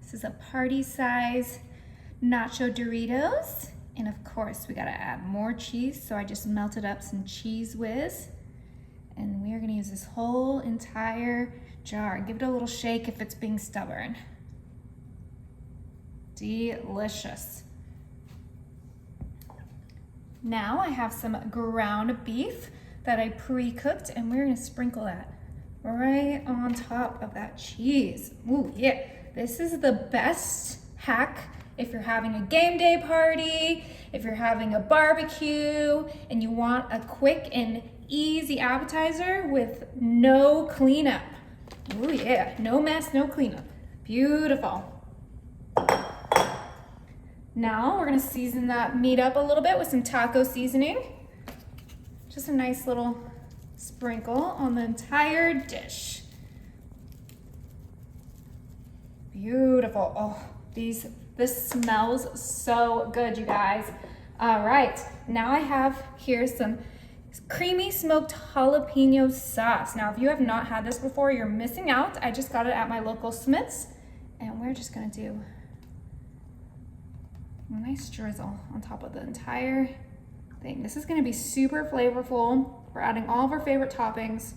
This is a party size nacho Doritos. And of course, we gotta add more cheese. So I just melted up some Cheese Whiz. And we are gonna use this whole entire jar. Give it a little shake if it's being stubborn. Delicious. Now I have some ground beef that I pre-cooked, and we're gonna sprinkle that right on top of that cheese. Ooh, yeah. This is the best hack if you're having a game day party, if you're having a barbecue, and you want a quick and easy appetizer with no cleanup. Ooh, yeah. No mess, no cleanup. Beautiful. Now we're gonna season that meat up a little bit with some taco seasoning. Just a nice little sprinkle on the entire dish. Beautiful. Oh, this smells so good, you guys. All right, now I have here some creamy smoked jalapeno sauce. Now, if you have not had this before, you're missing out. I just got it at my local Smith's, and we're just gonna do a nice drizzle on top of the entire thing. This is gonna be super flavorful. We're adding all of our favorite toppings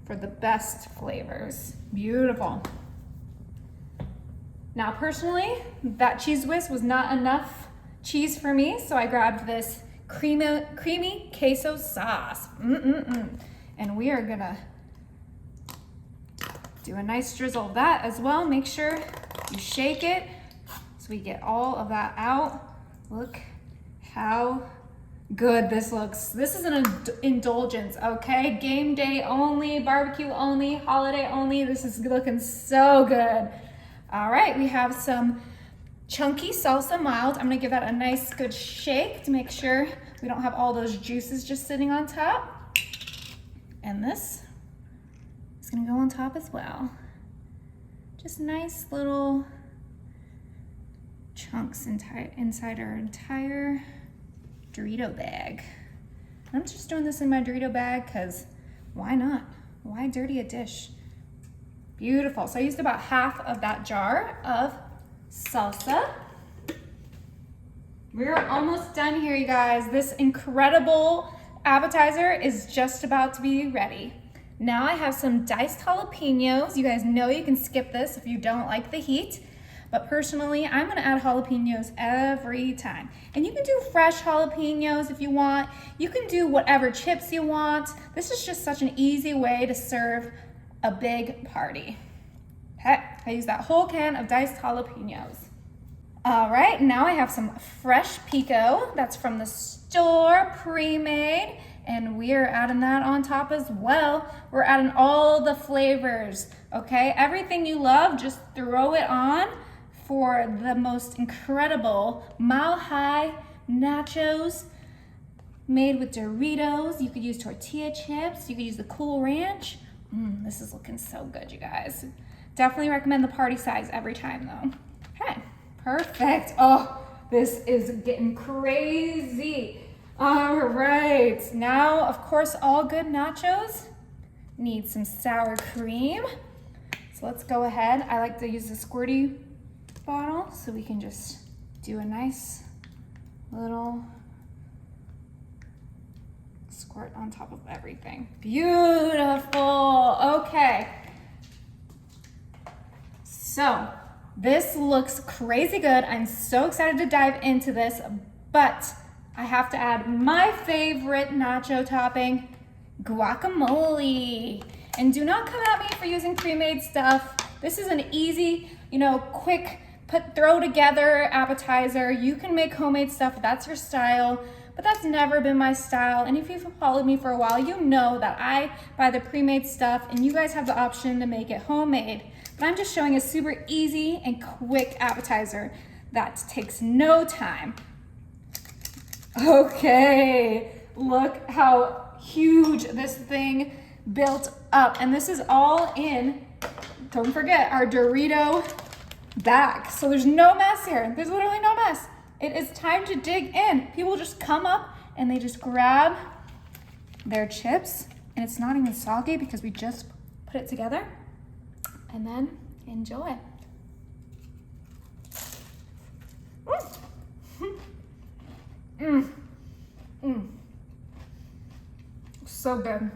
for the best flavors. Beautiful. Now, personally, that Cheese Whiz was not enough cheese for me, so I grabbed this creamy queso sauce. And we are gonna do a nice drizzle of that as well. Make sure you shake it so we get all of that out. Look how good this looks. This is an indulgence, okay? Game day only, barbecue only, holiday only. This is looking so good. All right, we have some chunky salsa mild. I'm gonna give that a nice good shake to make sure we don't have all those juices just sitting on top. And this is gonna go on top as well. Just nice little chunks inside our entire Dorito bag. I'm just doing this in my Dorito bag because why not? Why dirty a dish? Beautiful. So I used about half of that jar of salsa. We're almost done here, you guys. This incredible appetizer is just about to be ready. Now I have some diced jalapenos. You guys know you can skip this if you don't like the heat. But personally, I'm gonna add jalapenos every time. And you can do fresh jalapenos if you want. You can do whatever chips you want. This is just such an easy way to serve a big party. Okay, I use that whole can of diced jalapenos. All right, now I have some fresh pico. That's from the store, pre-made. And we are adding that on top as well. We're adding all the flavors, okay? Everything you love, just throw it on for the most incredible mile high nachos made with Doritos. You could use tortilla chips. You could use the Cool Ranch. This is looking so good, you guys. Definitely recommend the party size every time though. Okay, perfect. Oh, this is getting crazy. All right, now, of course, all good nachos need some sour cream. So let's go ahead. I like to use the squirty bottle so we can just do a nice little squirt on top of everything. Beautiful. Okay. So this looks crazy good. I'm so excited to dive into this, but I have to add my favorite nacho topping, guacamole. And do not come at me for using pre-made stuff. This is an easy, quick throw together appetizer. You can make homemade stuff if that's your style, but that's never been my style. And if you've followed me for a while, you know that I buy the pre-made stuff and you guys have the option to make it homemade. But I'm just showing a super easy and quick appetizer that takes no time. Okay, look how huge this thing built up. And this is all in, don't forget, our Dorito bag. So there's no mess here. There's literally no mess. It is time to dig in. People just come up and they just grab their chips, and it's not even soggy because we just put it together, and then enjoy. So good.